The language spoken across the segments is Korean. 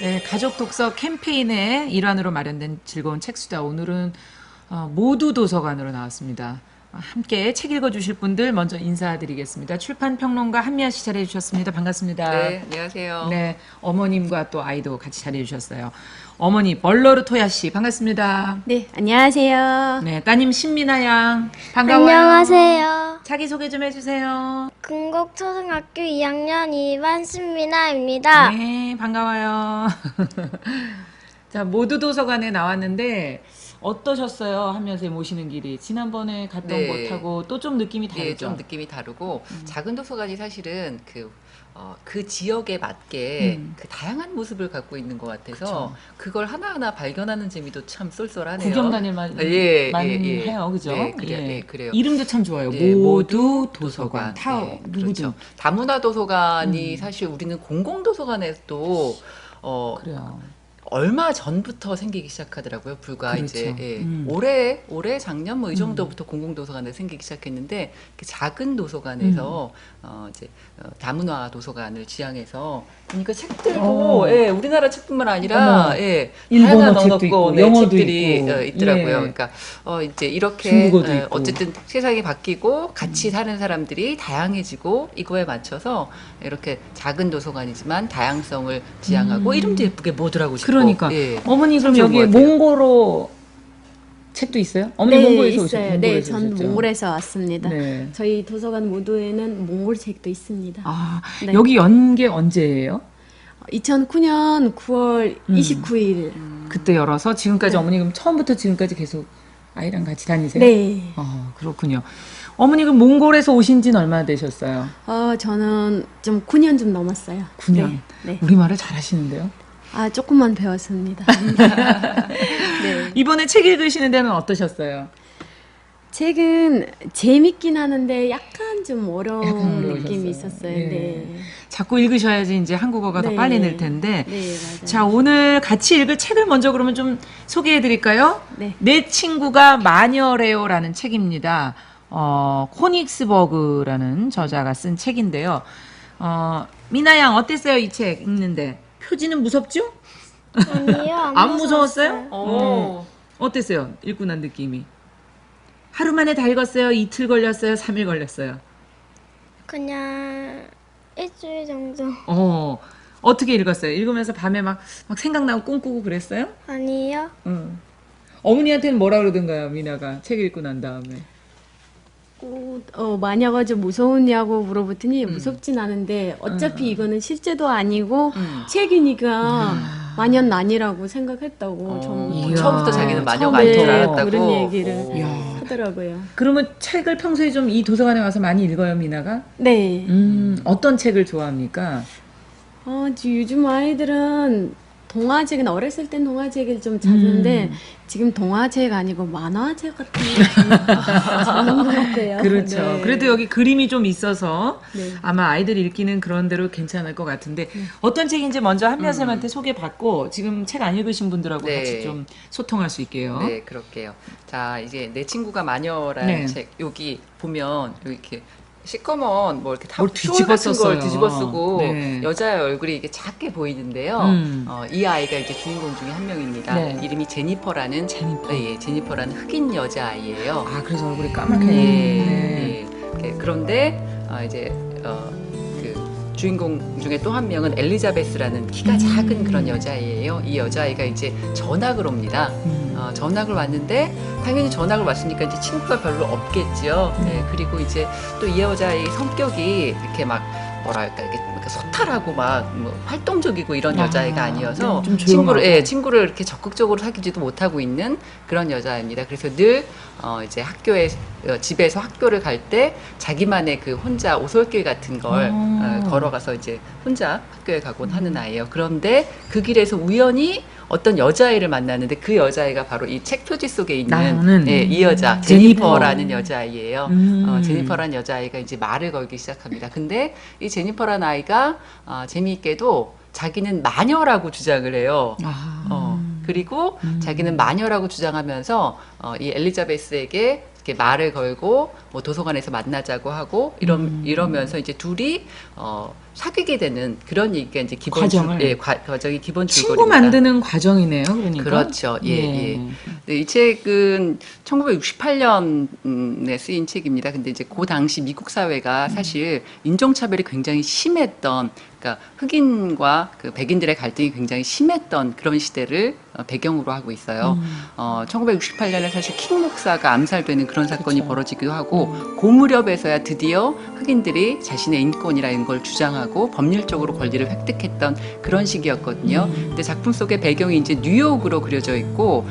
네, 가족 독서 캠페인의 일환으로 마련된 즐거운 책수다. 오늘은 모두 도서관으로 나왔습니다. 함께 책 읽어주실 분들 먼저 인사드리겠습니다. 출판평론가 한미아 씨 자리해주셨습니다. 반갑습니다. 네, 안녕하세요. 네, 어머님과 또 아이도 같이 자리해주셨어요. 어머니 벌러르 토야 씨 반갑습니다. 네, 안녕하세요. 네, 따님 신미나 양 반가워요. 안녕하세요. 자기소개 좀 해주세요. 금곡초등학교 2학년 2반 신미나입니다. 네, 반가워요. 자, 모두 도서관에 나왔는데 어떠셨어요? 하면서 모시는 길이 지난번에 갔던 네. 곳하고 또 좀 느낌이 다르죠? 네, 좀 느낌이 다르고 작은 도서관이 사실은 그 지역에 맞게 그 다양한 모습을 갖고 있는 것 같아서 그쵸. 그걸 하나하나 발견하는 재미도 참 쏠쏠하네요. 구경 다닐만 예, 만 예, 예. 해요, 그죠? 네, 그래요. 이름도 참 좋아요. 예, 모두 도서관. 다 네, 누구든 그렇죠. 다문화 도서관이 사실 우리는 공공 도서관에도 그래요. 얼마 전부터 생기기 시작하더라고요. 불과 그렇죠. 이제 음. 올해 작년 뭐 이 정도부터 공공도서관에 생기기 시작했는데 그 작은 도서관에서 이제 다문화 도서관을 지향해서 그러니까 책들도 우리나라 책뿐만 아니라 어머. 다양한 일본어 책도 언어권 있고, 네, 영어도 책들이 있고. 있더라고요. 예. 그러니까 이제 이렇게 중국어도 있고. 어쨌든 세상이 바뀌고 같이 사는 사람들이 다양해지고 이거에 맞춰서 이렇게 작은 도서관이지만 다양성을 지향하고 이름도 예쁘게 뭐더라고 싶고 그러니까 예. 어머니 그럼 참 좋은 여기 것 같아요. 몽고로 책도 있어요? 어머니 네, 몽골에서 있어요. 오셨죠? 네, 몽골에서 전 오셨죠? 몽골에서 왔습니다. 네. 저희 도서관 모두에는 몽골 책도 있습니다. 아, 네. 여기 연 게 언제예요? 2009년 9월 29일. 그때 열어서 지금까지 어머니 그럼 처음부터 지금까지 계속 아이랑 같이 다니세요? 네. 그렇군요. 어머니 그럼 몽골에서 오신 지는 얼마나 되셨어요? 저는 좀 9년 좀 넘었어요. 9년. 네. 네. 우리말을 잘하시는데요? 조금만 배웠습니다. 네. 이번에 책 읽으시는 데는 어떠셨어요? 책은 재밌긴 하는데 약간 좀 어려운 약간 어려우셨어요. 느낌이 있었어요. 예. 네. 자꾸 읽으셔야지 이제 한국어가 더 네. 빨리 늘 텐데. 네, 맞아요. 자, 오늘 같이 읽을 책을 먼저 그러면 좀 소개해 드릴까요? 네. 내 친구가 마녀래요라는 책입니다. 코닉스버그라는 저자가 쓴 책인데요. 미나 양 어땠어요? 이 책 읽는데. 표지는 무섭죠? 아니요, 안 무서웠어요? 오. 어땠어요? 읽고 난 느낌이. 하루 만에 다 읽었어요? 이틀 걸렸어요? 3일 걸렸어요? 그냥 일주일 정도. 어떻게 읽었어요? 읽으면서 밤에 막 생각나고 꿈꾸고 그랬어요? 아니요. 어머니한테는 뭐라 그러던가요, 미나가? 책 읽고 난 다음에. 마녀가 좀 무서우냐고 물어봤더니 무섭진 않은데 어차피 이거는 실제도 아니고 책이니까 마녀는 아니라고 생각했다고 이야. 처음부터 자기는 마녀가 처음에 아닌 줄 알았다고 그런 얘기를 이야. 하더라고요. 그러면 책을 평소에 좀 이 도서관에 와서 많이 읽어요, 미나가? 네. 어떤 책을 좋아합니까? 요즘 아이들은 동화책은 어렸을 땐 동화책을 좀 찾는데 지금 동화책 아니고 만화책 같은 거 좋아하는 것 같아요. 그렇죠. 네. 그래도 여기 그림이 좀 있어서 네. 아마 아이들이 읽기는 그런 대로 괜찮을 것 같은데 어떤 책인지 먼저 한미아 쌤한테 소개받고 지금 책 안 읽으신 분들하고 네. 같이 좀 소통할 수 있게요. 네, 그럴게요. 자, 이제 내 친구가 마녀라는 네. 책 여기 보면 여기 이렇게 시커먼 뭐 이렇게 뭘 표울 뒤집어 같은 걸 썼어요. 뒤집어 쓰고 네. 여자의 얼굴이 이게 작게 보이는데요. 이 아이가 이제 주인공 중에 한 명입니다. 네. 이름이 제니퍼라는 제니퍼라는 흑인 여자 아이예요. 그래서 얼굴이 까맣게 예, 네. 예. 그런데 이제 그 주인공 중에 또 한 명은 엘리자베스라는 키가 작은 그런 여자아이예요. 이 여자아이가 이제 전학을 옵니다. 전학을 왔는데 당연히 전학을 왔으니까 이제 친구가 별로 없겠지요. 네, 그리고 이제 또 이 여자의 성격이 이렇게 막 뭐랄까 이렇게 소탈하고 막 뭐 활동적이고 이런 여자애가 아니어서 좀 조용하고. 친구를 이렇게 적극적으로 사귀지도 못하고 있는 그런 여자입니다. 그래서 늘 이제 집에서 학교를 갈 때 자기만의 그 혼자 오솔길 같은 걸 걸어가서 이제 혼자 학교에 가곤 하는 아이예요. 그런데 그 길에서 우연히 어떤 여자아이를 만나는데 그 여자아이가 바로 이 책 표지 속에 있는 나는 이 여자 제니퍼. 제니퍼라는 여자아이예요. 제니퍼라는 여자아이가 이제 말을 걸기 시작합니다. 근데 이 제니퍼라는 아이가 재미있게도 자기는 마녀라고 주장을 해요. 그리고 자기는 마녀라고 주장하면서 이 엘리자베스에게 이렇게 말을 걸고 뭐 도서관에서 만나자고 하고 이러면서 이제 둘이 사귀게 되는 그런 얘기가 이제 기본 과정을. 과정이 기본 친구 줄거리입니다. 만드는 과정이네요. 그러니까. 그렇죠. 예. 네, 이 책은 1968년에 쓰인 책입니다. 근데 이제 그 당시 미국 사회가 사실 인종차별이 굉장히 심했던, 그러니까 흑인과 그 백인들의 갈등이 굉장히 심했던 그런 시대를 배경으로 하고 있어요. 1968년에 사실 킹 목사가 암살되는 그런 사건이 그렇죠. 벌어지기도 하고, 그 무렵에서야 드디어 흑인들이 자신의 인권이라는 걸 주장하고 법률적으로 권리를 획득했던 그런 시기였거든요. 근데 작품 속의 배경이 이제 뉴욕으로 그려져 있고,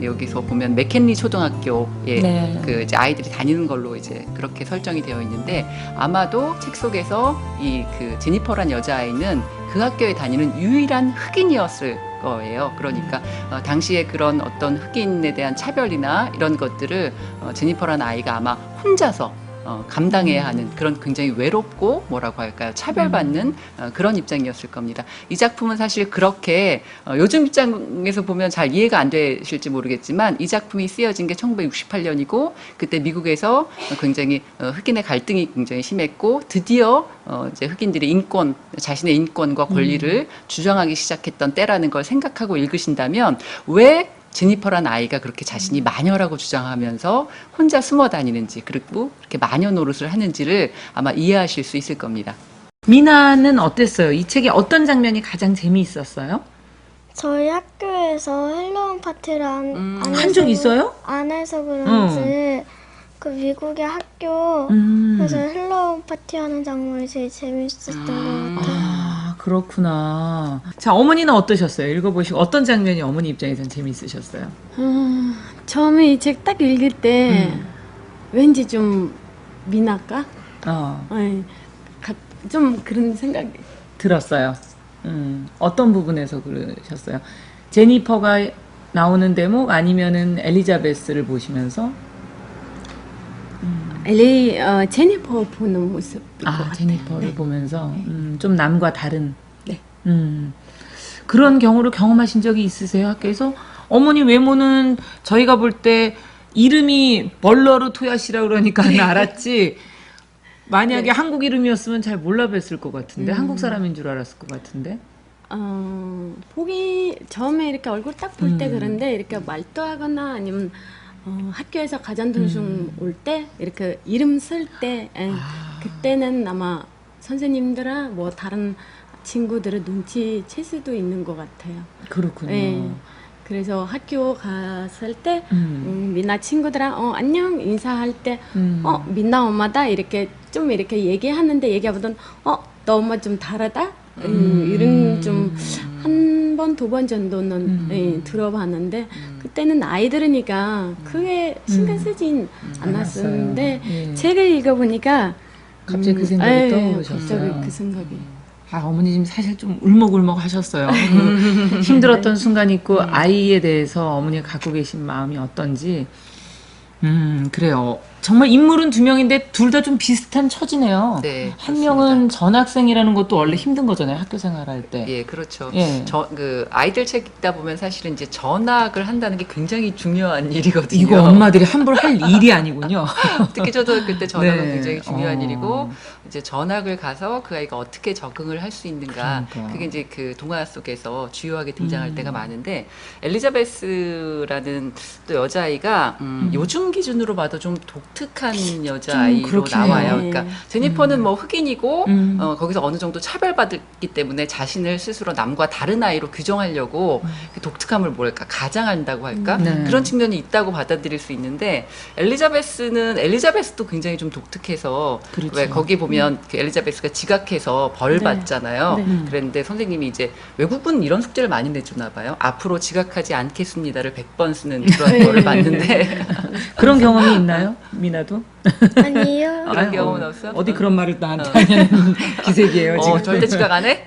여기서 보면 맥켄리 초등학교에 네. 그 이제 아이들이 다니는 걸로 이제 그렇게 설정이 되어 있는데, 아마도 책 속에서 이 그 제니퍼란 여자아이는 그 학교에 다니는 유일한 흑인이었을 거예요. 그러니까 당시에 그런 어떤 흑인에 대한 차별이나 이런 것들을 제니퍼란 아이가 아마 혼자서 감당해야 하는 그런 굉장히 외롭고 뭐라고 할까요? 차별받는 그런 입장이었을 겁니다. 이 작품은 사실 그렇게 요즘 입장에서 보면 잘 이해가 안 되실지 모르겠지만, 이 작품이 쓰여진 게 1968년이고 그때 미국에서 굉장히 흑인의 갈등이 굉장히 심했고, 드디어 이제 흑인들이 자신의 인권과 권리를 주장하기 시작했던 때라는 걸 생각하고 읽으신다면, 왜 제니퍼란 아이가 그렇게 자신이 마녀라고 주장하면서 혼자 숨어 다니는지, 그리고 그렇게 마녀 노릇을 하는지를 아마 이해하실 수 있을 겁니다. 미나는 어땠어요? 이 책의 어떤 장면이 가장 재미있었어요? 저희 학교에서 헬로윈 파티를 한 적 있어요? 안 해서 그런지 그 미국의 학교 그래서 헬로윈 파티하는 장면이 제일 재밌었던 것 같아요. 아, 그렇구나. 자, 어머니는 어떠셨어요? 읽어보시고 어떤 장면이 어머니 입장에선 재미있으셨어요? 처음에 이 책 딱 읽을 때 왠지 좀 미나까? 아니, 좀 그런 생각이. 들었어요. 어떤 부분에서 그러셨어요? 제니퍼가 나오는 대목 아니면은 엘리자베스를 보시면서? 제니퍼 보는 모습. 제니퍼를 보면서 좀 남과 다른. 네. 그런 경우를 경험하신 적이 있으세요? 학교에서? 어머니 외모는 저희가 볼 때 이름이 벌러르 토야시라 그러니까 알았지. 만약에 한국 이름이었으면 잘 몰라 뵀을 것 같은데, 한국 사람인 줄 알았을 것 같은데. 보기 처음에 이렇게 얼굴 딱 볼 때 그런데 이렇게 말도하거나 아니면 학교에서 가전도중 올 때 이렇게 이름 쓸 때 그때는 아마 선생님들아 뭐 다른 친구들은 눈치챌 수도 있는 것 같아요. 그렇군요. 네. 그래서 학교 갔을 때 미나 친구들아 안녕 인사할 때 미나 엄마다 이렇게 좀 이렇게 얘기하는데 얘기하거든 너 엄마 좀 다르다 이런 좀 한 번 두 번 정도는 들어봤는데 그때는 아이들이니까 크게 신경 쓰진 않았었는데 예. 책을 읽어보니까 갑자기 그 생각이 떠오르셨어요. 갑자기 그 생각이. 어머니 지금 사실 좀 울먹울먹 하셨어요. 그 힘들었던 순간이 있고 아이에 대해서 어머니가 갖고 계신 마음이 어떤지. 그래요. 정말 인물은 두 명인데 둘 다 좀 비슷한 처지네요. 네, 한 그렇습니다. 명은 전학생이라는 것도 원래 힘든 거잖아요. 학교 생활할 때. 예, 그렇죠. 예. 그 아이들 책 읽다 보면 사실은 이제 전학을 한다는 게 굉장히 중요한 일이거든요. 이거 엄마들이 함부로 할 일이 아니군요. 특히 초등학교 때 전학은 네. 굉장히 중요한 일이고, 이제 전학을 가서 그 아이가 어떻게 적응을 할 수 있는가, 그러니까. 그게 이제 그 동화 속에서 주요하게 등장할 때가 많은데, 엘리자베스라는 또 여자아이가 요즘 기준으로 봐도 좀 독특한 여자아이로 그렇긴 해요. 나와요. 그러니까 제니퍼는 뭐 흑인이고 거기서 어느 정도 차별받기 때문에 자신을 스스로 남과 다른 아이로 규정하려고 그 독특함을 뭐랄까 가장한다고 할까, 네. 그런 측면이 있다고 받아들일 수 있는데, 엘리자베스도 굉장히 좀 독특해서, 그렇죠. 왜 거기 보면 그 엘리자베스가 지각해서 벌 네. 받잖아요. 네. 그랬는데 선생님이 이제 외국은 이런 숙제를 많이 내주나 봐요. 앞으로 지각하지 않겠습니다를 100번 쓰는 그런 거를 봤는데 그런 경험이 있나요? 미나도? 아니요. 그런 아유, 경험은 없어? 어디 그런 말을 나한테 하냐는 기색이에요. 지금. 절대 지각 안 해?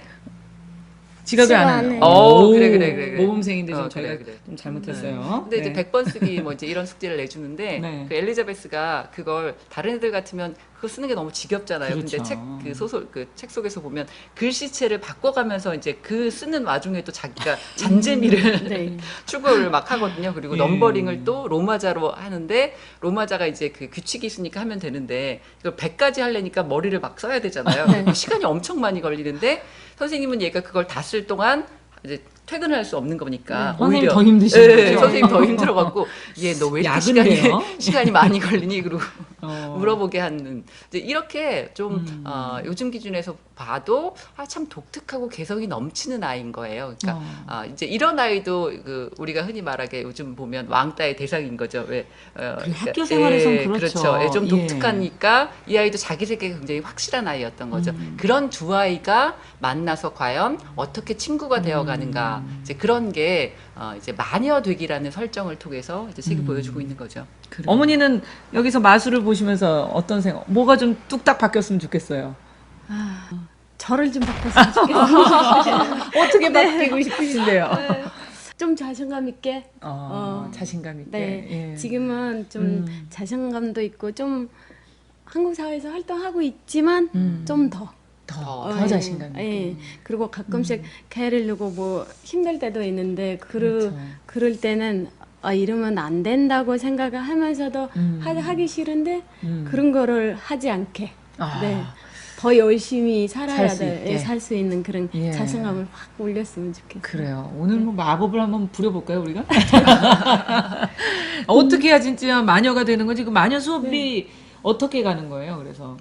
지각을 안 안 해요. 해요. 오, 그래. 모범생인데 좀 저희가 그래. 좀 잘못했어요. 근데 네. 이제 100번 쓰기 뭐 이제 이런 숙제를 내주는데 네. 그 엘리자베스가 그걸 다른 애들 같으면 그거 쓰는 게 너무 지겹잖아요. 그렇죠. 근데 그 소설 그 책 속에서 보면 글씨체를 바꿔가면서 이제 그 쓰는 와중에 또 자기가 잔재미를 네. 추구를 막 하거든요. 그리고 예. 넘버링을 또 로마자로 하는데 로마자가 이제 그 규칙이 있으니까 하면 되는데 이걸 100까지 하려니까 머리를 막 써야 되잖아요. 네. 시간이 엄청 많이 걸리는데 선생님은 얘가 그걸 다 쓸 동안 이제 퇴근을 할 수 없는 거니까 선생님 오히려 더 힘드신 예, 거죠? 선생님 더 힘들어갖고 얘 너 왜 이렇게 야근데요? 시간이 많이 걸리니 그러고 어. 물어보게 하는 이제 이렇게 좀 요즘 기준에서 봐도 참 독특하고 개성이 넘치는 아이인 거예요. 그러니까 이제 이런 아이도 그 우리가 흔히 말하게 요즘 보면 왕따의 대상인 거죠. 왜 그래, 학교 생활에선 그렇죠. 예, 좀 예. 독특하니까 이 아이도 자기 세계가 굉장히 확실한 아이였던 거죠. 그런 두 아이가 만나서 과연 어떻게 친구가 되어가는가 이제 그런 게 이제 마녀되기라는 설정을 통해서 이제 책이 보여주고 있는 거죠. 어머니는 여기서 마술을 보시면서 어떤 생각, 뭐가 좀 뚝딱 바뀌었으면 좋겠어요. 저를 좀 바꿨으면 좋겠어요. 어떻게 바뀌고 싶으신데요? 좀 자신감 있게. 자신감 있게. 네. 예. 지금은 좀 자신감도 있고 좀 한국 사회에서 활동하고 있지만 좀 더. 더 자신감 있게. 예. 그리고 가끔씩 개를 누고 뭐 힘들 때도 있는데 그렇죠. 그럴 때는 이러면 안 된다고 생각을 하면서도 하기 싫은데 그런 거를 하지 않게. 네. 더 열심히 살아야 수 있게. 돼. 살 수 있는 그런 예. 자신감을 확 올렸으면 좋겠어요. 그래요. 오늘 뭐 마법을 한번 부려볼까요, 우리가? 어떻게 해야 진짜 마녀가 되는 건지, 그 마녀 수업이 어떻게 가는 거예요, 그래서?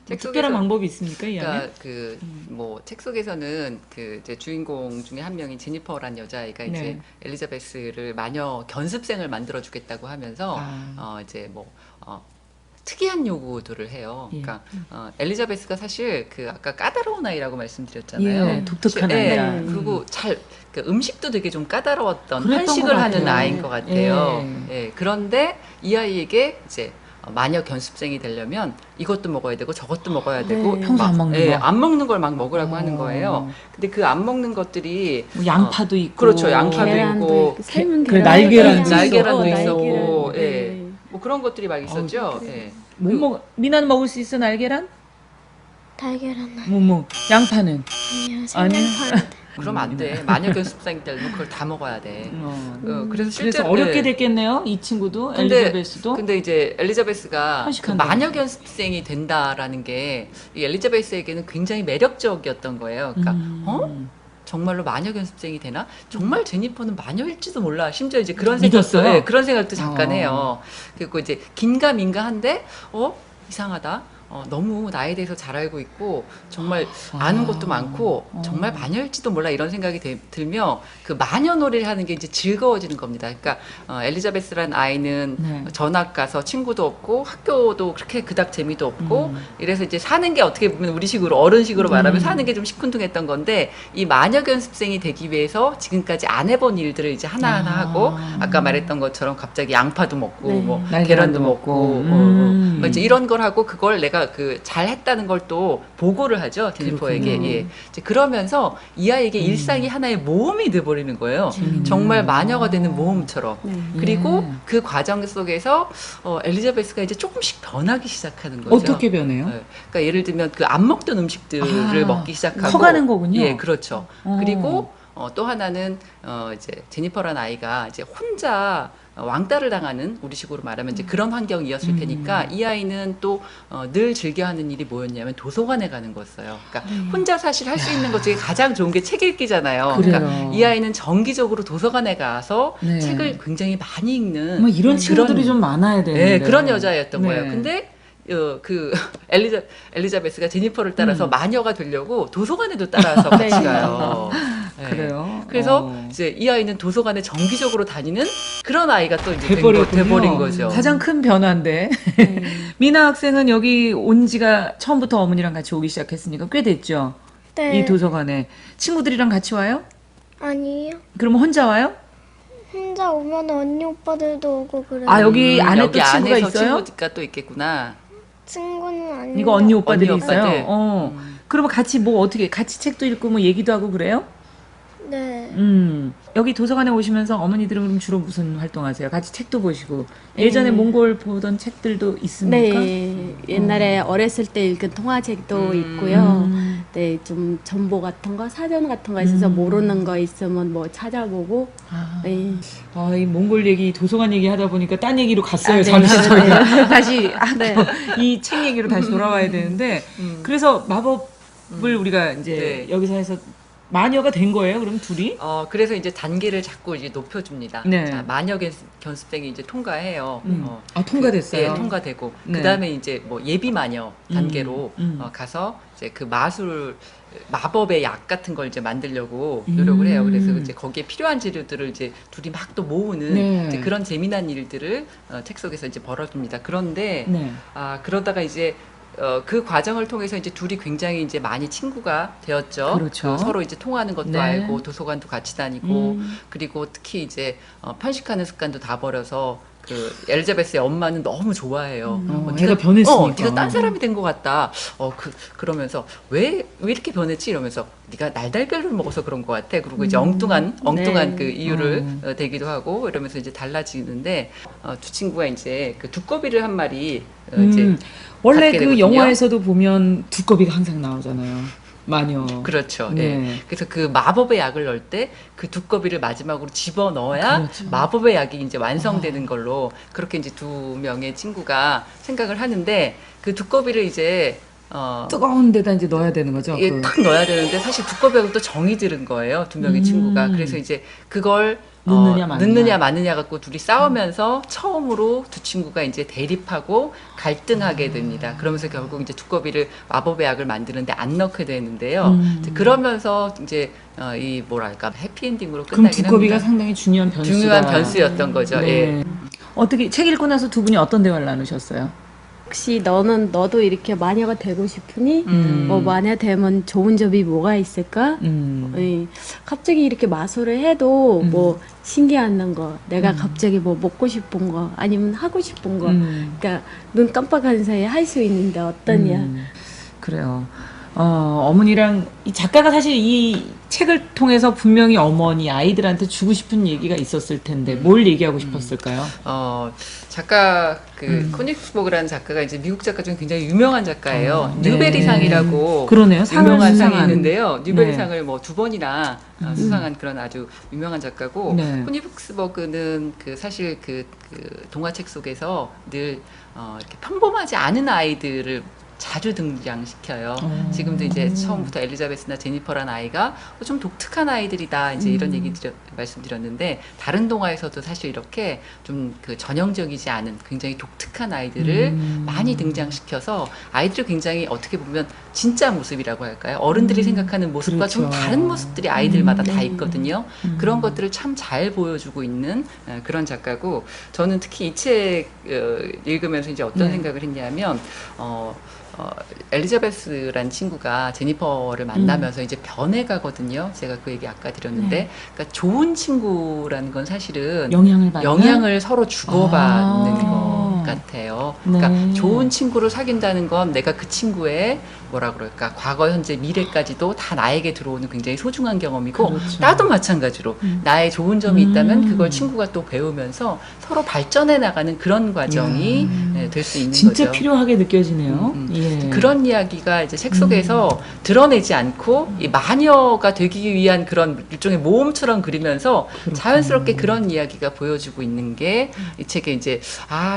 책 특별한 속에서- 방법이 있습니까, 이 안에? 그러니까 뭐 책 속에서는 그 이제 주인공 중에 한 명인 제니퍼라는 여자아이가 이제 네. 엘리자베스를 마녀 견습생을 만들어 주겠다고 하면서 이제 뭐 특이한 요구들을 해요. 예. 그러니까 엘리자베스가 사실 그 아까 까다로운 아이라고 말씀드렸잖아요. 예, 독특한 예, 아이다. 그리고 그 음식도 되게 좀 까다로웠던 그랬던 한식을 것 하는 같아요. 아이인 것 같아요. 예. 예, 그런데 이 아이에게 이제 마녀 견습생이 되려면 이것도 먹어야 되고 저것도 먹어야 되고 네. 평소 안 먹는 예, 거. 안 먹는 걸 막 먹으라고 하는 어. 거예요. 근데 그 안 먹는 것들이 뭐 양파도 있고. 그렇죠. 양파도 계란도 있고, 있고, 삶은 그래, 계란도 날계란도 있고, 날계란도 날계란. 있었고, 예. 네. 뭐 그런 것들이 막 있었죠. 예. 못 먹, 미나는 먹을 수 있어, 날계란? 달걀은 뭐, 양파는? 아니요. 아니요. 생양파. 그러면 안 돼. 마녀 견습생 때는 그걸 다 먹어야 돼. 그래서 실제로 그래서 어렵게 예. 됐겠네요, 이 친구도, 근데- 엘리자베스도. 근데 이제 엘리자베스가 그 헌식한 마녀 견습생이 된다라는 게 이 엘리자베스에게는 굉장히 매력적이었던 거예요. 그러니까 정말로 마녀 견습생이 되나? 정말 제니퍼는 마녀일지도 몰라. 심지어 이제 그런 생각도 믿었어요? 예, 그런 생각도 잠깐 어. 해요. 그리고 이제 긴가민가한데 이상하다. 너무 나에 대해서 잘 알고 있고 정말 아는 것도 많고 정말 마녀일지도 몰라 이런 생각이 들며 그 마녀 놀이를 하는 게 이제 즐거워지는 겁니다. 그러니까 엘리자베스라는 아이는 네. 전학 가서 친구도 없고 학교도 그렇게 그닥 재미도 없고 이래서 이제 사는 게 어떻게 보면 우리식으로 어른식으로 말하면 사는 게 좀 시큰둥했던 건데 이 마녀 견습생이 되기 위해서 지금까지 안 해본 일들을 이제 하나하나 하고 아까 말했던 것처럼 갑자기 양파도 먹고 네. 뭐 날계란도 계란도 먹고. 먹고 뭐 이제 이런 걸 하고 그걸 내가 그 잘했다는 걸 또 보고를 하죠 제니퍼에게. 그렇군요. 예. 이제 그러면서 이 아이에게 일상이 하나의 모험이 돼버리는 거예요. 정말 마녀가 되는 모험처럼. 그리고 그 과정 속에서 엘리자베스가 이제 조금씩 변하기 시작하는 거죠. 어떻게 변해요? 네. 그러니까 예를 들면 그 안 먹던 음식들을 먹기 시작하고 커가는 거군요. 예, 그렇죠. 그리고 또 하나는 이제 제니퍼라는 아이가 이제 혼자 왕따를 당하는 우리식으로 말하면 이제 그런 환경이었을 테니까 이 아이는 또 늘 즐겨하는 일이 뭐였냐면 도서관에 가는 거였어요. 그러니까 혼자 사실 할 수 있는 것 중에 가장 좋은 게 책 읽기잖아요. 그래요. 그러니까 이 아이는 정기적으로 도서관에 가서 네. 책을 굉장히 많이 읽는 뭐 이런 친구들이 그런- 좀 많아야 되는데. 네, 그런 여자였던 네. 거예요. 근데 그 엘리자베스가 제니퍼를 따라서 마녀가 되려고 도서관에도 따라서 같이 가요. 네. 그래요. 그래서 이제 이 아이는 도서관에 정기적으로 다니는 그런 아이가 또 이제 돼버렸군요. 돼버린 거죠. 가장 큰 변화인데. 미나 학생은 여기 온 지가 처음부터 어머니랑 같이 오기 시작했으니까 꽤 됐죠. 네. 이 도서관에 친구들이랑 같이 와요? 아니요. 그러면 혼자 와요? 혼자 오면 언니 오빠들도 오고 그래요. 아 여기 안에 여기 또 친구가 안에서 있어요? 친구가 또 있겠구나. 친구는 아닌데. 이거 언니 오빠들이 언니 있어요? 오빠들. 그러면 같이 뭐 어떻게 같이 책도 읽고 뭐 얘기도 하고 그래요? 네. 여기 도서관에 오시면서 어머니들은 그럼 주로 무슨 활동하세요? 같이 책도 보시고 예전에 몽골 보던 책들도 있습니까? 네, 옛날에 어렸을 때 읽은 통화책도 있고요. 네, 좀 정보 같은 거, 사전 같은 거 있어서 모르는 거 있으면 뭐 찾아보고. 네. 이 몽골 얘기, 도서관 얘기 하다 보니까 딴 얘기로 갔어요. 네. 잠시 네. 저희가 다시 네. 이 책 얘기로 다시 돌아와야 되는데 그래서 마법을 우리가 이제 네. 여기서 해서 마녀가 된 거예요? 그럼 둘이? 그래서 이제 단계를 자꾸 이제 높여줍니다. 네. 자, 마녀 견습생이 이제 통과해요. 통과됐어요? 네, 통과되고 네. 그다음에 이제 뭐 예비 마녀 단계로 가서 이제 그 마법의 약 같은 걸 이제 만들려고 노력을 해요. 그래서 이제 거기에 필요한 재료들을 이제 둘이 막 또 모으는 네. 이제 그런 재미난 일들을 책 속에서 이제 벌어줍니다. 그런데 네. 그러다가 이제 그 과정을 통해서 이제 둘이 굉장히 이제 많이 친구가 되었죠. 그렇죠. 서로 이제 통하는 것도 네. 알고 도서관도 같이 다니고 그리고 특히 이제 편식하는 습관도 다 버려서 그 엘리자베스의 엄마는 너무 좋아해요. 애가 변했으니까. 네가 딴 사람이 된 것 같다. 그러면서 왜 이렇게 변했지 이러면서 네가 날달걀을 먹어서 그런 것 같아. 그리고 이제 엉뚱한 네. 그 이유를 대기도 하고 이러면서 이제 달라지는데 두 친구가 이제 그 두꺼비를 한 마리 이제 원래 갖게 그 되거든요. 영화에서도 보면 두꺼비가 항상 나오잖아요. 마녀. 그렇죠. 네. 네. 그래서 그 마법의 약을 넣을 때 그 두꺼비를 마지막으로 집어 넣어야 그렇죠. 마법의 약이 이제 완성되는 걸로 그렇게 이제 두 명의 친구가 생각을 하는데 그 두꺼비를 이제 뜨거운 데다 이제 넣어야 되는 거죠. 이게 딱 넣어야 되는데 사실 두꺼비하고 또 정이 들은 거예요. 두 명의 친구가. 그래서 이제 그걸 넣느냐 마느냐 갖고 둘이 싸우면서 처음으로 두 친구가 이제 대립하고 갈등하게 됩니다. 그러면서 결국 이제 두꺼비를 마법의 약을 만드는데 안 넣게 되는데요. 이제 그러면서 이제 이 뭐랄까 해피엔딩으로 그럼 끝나긴 두꺼비가 합니다. 상당히 중요한 변수가. 중요한 변수였던 거죠. 네. 예. 어떻게 책 읽고 나서 두 분이 어떤 대화를 나누셨어요? 혹시 너도 이렇게 마녀가 되고 싶으니? 뭐 마녀 되면 좋은 점이 뭐가 있을까? 예. 갑자기 이렇게 마술을 해도 뭐 신기한 거, 내가 갑자기 뭐 먹고 싶은 거, 아니면 하고 싶은 거, 그러니까 눈 깜빡하는 사이에 할 수 있는데 어떠냐? 그래요. 어머니랑 이 작가가 사실 이 책을 통해서 분명히 어머니 아이들한테 주고 싶은 얘기가 있었을 텐데 뭘 얘기하고 싶었을까요? 작가 코닉스버그라는 작가가 이제 미국 작가 중에 굉장히 유명한 작가예요. 네. 뉴베리상이라고 그러네요. 상을 유명한 상이 수상한. 있는데요. 뉴베리상을 네. 뭐 두 번이나 수상한 그런 아주 유명한 작가고 네. 코닉스버그는 그 사실 그 동화책 속에서 늘 이렇게 평범하지 않은 아이들을 자주 등장시켜요. 지금도 이제 처음부터 엘리자베스나 제니퍼란 아이가 좀 독특한 아이들이다. 이제 이런 얘기 말씀드렸는데 다른 동화에서도 사실 이렇게 좀 그 전형적이지 않은 굉장히 독특한 아이들을 많이 등장시켜서 아이들을 굉장히 어떻게 보면 진짜 모습이라고 할까요? 어른들이 생각하는 모습과 좀 그렇죠. 다른 모습들이 아이들마다 다 있거든요. 그런 것들을 참 잘 보여주고 있는 그런 작가고 저는 특히 이 책 읽으면서 이제 어떤 생각을 했냐면 엘리자베스란 친구가 제니퍼를 만나면서 이제 변해가거든요. 제가 그 얘기 아까 드렸는데, 그러니까 좋은 친구라는 건 사실은 영향을 서로 주고받는 것 같아요. 그러니까 네. 좋은 친구를 사귄다는 건 내가 그 친구의 뭐라 그럴까 과거, 현재, 미래까지도 다 나에게 들어오는 굉장히 소중한 경험이고 그렇죠. 나도 마찬가지로 나의 좋은 점이 있다면 그걸 친구가 또 배우면서 서로 발전해 나가는 그런 과정이 될 수 있는 진짜 거죠. 필요하게 느껴지네요. 예. 그런 이야기가 이제 책 속에서 드러내지 않고 이 마녀가 되기 위한 그런 일종의 모험처럼 그리면서 자연스럽게 그런 이야기가 보여주고 있는 게 이 책에 이제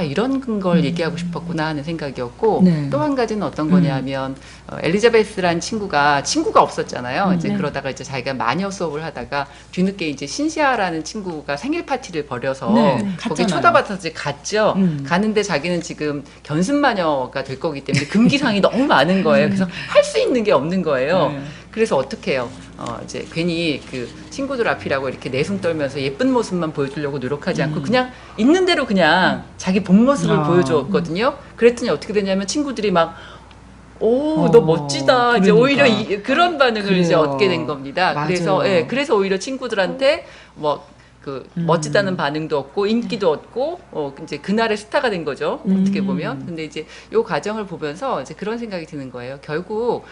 이런 걸 얘기하고 싶었구나 하는 생각이었고 네. 또 한 가지는 어떤 거냐면 엘리자베스란 친구가 없었잖아요. 이제 그러다가 이제 자기가 마녀 수업을 하다가 뒤늦게 이제 신시아라는 친구가 생일 파티를 벌여서 네, 거기 갔잖아요. 초대받아서 이제 갔죠. 가는데 자기는 지금 견습 마녀가 될 거기 때문에 금기사항이 너무 많은 거예요. 그래서 할 수 있는 게 없는 거예요. 네. 그래서 어떻게 해요? 이제 괜히 그 친구들 앞이라고 이렇게 내숭 떨면서 예쁜 모습만 보여주려고 노력하지 않고 그냥 있는 대로 그냥 자기 본 모습을 보여줬거든요. 그랬더니 어떻게 되냐면 친구들이 막 너 멋지다. 이제 그러니까. 오히려 그런 반응을 이제 그래요. 얻게 된 겁니다. 맞아요. 그래서 오히려 친구들한테 뭐 그 멋지다는 반응도 얻고 인기도 얻고 이제 그날의 스타가 된 거죠. 어떻게 보면. 근데 이제 요 과정을 보면서 이제 그런 생각이 드는 거예요. 결국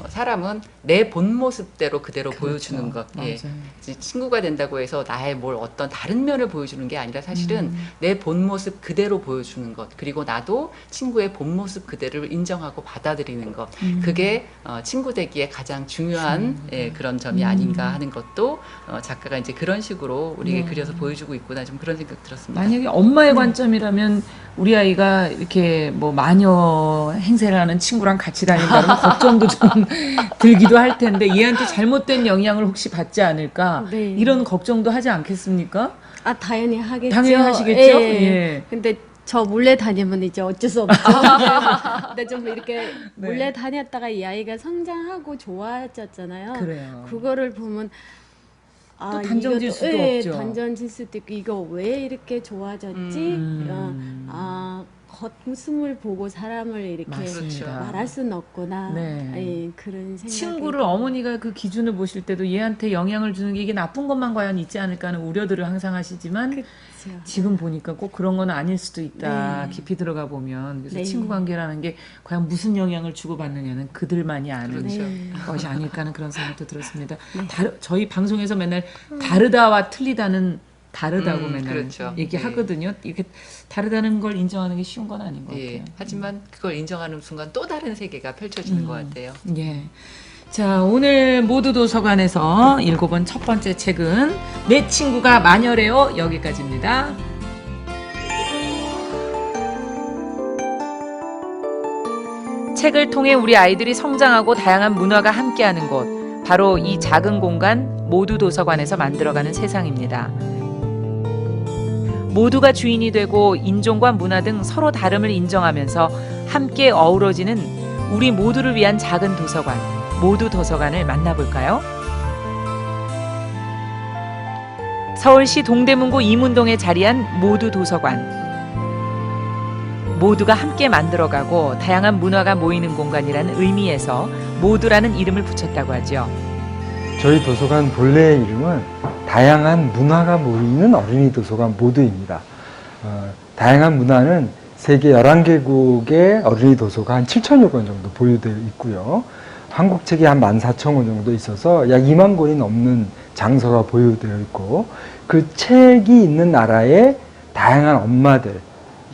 사람은 내 본 모습대로 그대로 보여주는 것. 예. 이제 친구가 된다고 해서 나의 뭘 어떤 다른 면을 보여주는 게 아니라 사실은 내 본 모습 그대로 보여주는 것. 그리고 나도 친구의 본 모습 그대로를 인정하고 받아들이는 것. 그게 친구 되기에 가장 중요한 예, 그런 점이 아닌가 하는 것도 작가가 이제 그런 식으로 우리에게 그려서 보여주고 있구나 좀 그런 생각 들었습니다. 만약에 엄마의 관점이라면 우리 아이가 이렇게 뭐 마녀 행세를 하는 친구랑 같이 다닌다면 걱정도 좀 들기도 할 텐데 얘한테 잘못된 영향을 혹시 받지 않을까 네. 이런 걱정도 하지 않겠습니까? 아, 당연히 하겠죠. 당연히 하시겠죠? 예. 예. 근데 저 몰래 다니면 이제 어쩔 수 없죠. 근데 좀 이렇게 네. 몰래 다녔다가 이 아이가 성장하고 좋아졌잖아요. 그래요. 그거를 보면 또 단정질 이것도- 수도 예, 없죠. 단정질 수도 있고 이거 왜 이렇게 좋아졌지? 겉모습을 보고 사람을 이렇게 맞습니다. 말할 수는 없구나. 네. 예, 그런 생각이. 친구를 어머니가 그 기준을 보실 때도 얘한테 영향을 주는 게 이게 나쁜 것만 과연 있지 않을까 하는 우려들을 항상 하시지만 그렇죠. 지금 보니까 꼭 그런 건 아닐 수도 있다. 네. 깊이 들어가 보면. 그래서 네. 친구 관계라는 게 과연 무슨 영향을 주고받느냐는 그들만이 아는 그렇죠. 네. 것이 아닐까 하는 그런 생각도 들었습니다. 저희 방송에서 맨날 다르다와 틀리다는 다르다고 맨날 그렇죠. 얘기하거든요. 이렇게 다르다는 걸 인정하는 게 쉬운 건 아닌 것 예. 같아요. 하지만 그걸 인정하는 순간 또 다른 세계가 펼쳐지는 것 같아요. 예. 자, 오늘 모두 도서관에서 읽어본 첫 번째 책은 내 친구가 마녀래요. 여기까지입니다. 책을 통해 우리 아이들이 성장하고 다양한 문화가 함께하는 곳, 바로 이 작은 공간 모두 도서관에서 만들어가는 세상입니다. 모두가 주인이 되고 인종과 문화 등 서로 다름을 인정하면서 함께 어우러지는 우리 모두를 위한 작은 도서관, 모두 도서관을 만나볼까요? 서울시 동대문구 이문동에 자리한 모두 도서관. 모두가 함께 만들어가고 다양한 문화가 모이는 공간이라는 의미에서 모두라는 이름을 붙였다고 하죠. 저희 도서관 본래의 이름은 다양한 문화가 모이는 어린이 도서관 모두입니다. 다양한 문화는 세계 11개국의 어린이 도서가 한 7천여 권 정도 보유되어 있고요. 한국 책이 한 14,000권 정도 있어서 약 2만 권이 넘는 장서가 보유되어 있고 그 책이 있는 나라의 다양한 엄마들,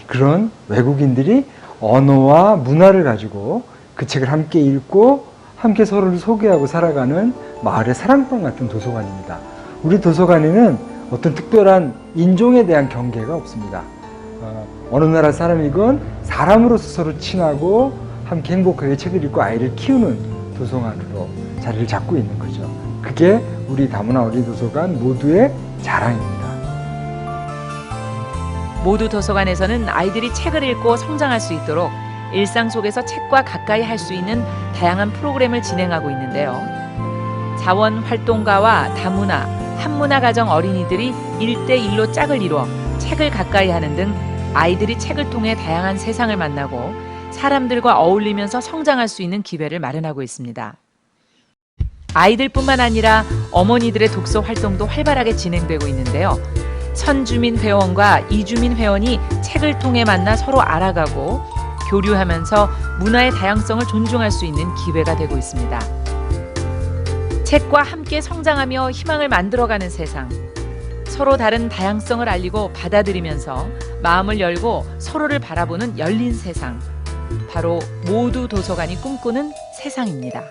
그런 외국인들이 언어와 문화를 가지고 그 책을 함께 읽고 함께 서로를 소개하고 살아가는 마을의 사랑방 같은 도서관입니다. 우리 도서관에는 어떤 특별한 인종에 대한 경계가 없습니다. 어느 나라 사람이건 사람으로서 서로 친하고 함께 행복하게 책을 읽고 아이를 키우는 도서관으로 자리를 잡고 있는 거죠. 그게 우리 다문화 어린이 도서관 모두의 자랑입니다. 모두 도서관에서는 아이들이 책을 읽고 성장할 수 있도록 일상 속에서 책과 가까이 할 수 있는 다양한 프로그램을 진행하고 있는데요. 자원활동가와 다문화, 한문화 가정 어린이들이 1대1로 짝을 이루어 책을 가까이 하는 등 아이들이 책을 통해 다양한 세상을 만나고 사람들과 어울리면서 성장할 수 있는 기회를 마련하고 있습니다. 아이들뿐만 아니라 어머니들의 독서 활동도 활발하게 진행되고 있는데요. 선주민 회원과 이주민 회원이 책을 통해 만나 서로 알아가고 교류하면서 문화의 다양성을 존중할 수 있는 기회가 되고 있습니다. 책과 함께 성장하며 희망을 만들어가는 세상. 서로 다른 다양성을 알리고 받아들이면서 마음을 열고 서로를 바라보는 열린 세상. 바로 모두 도서관이 꿈꾸는 세상입니다.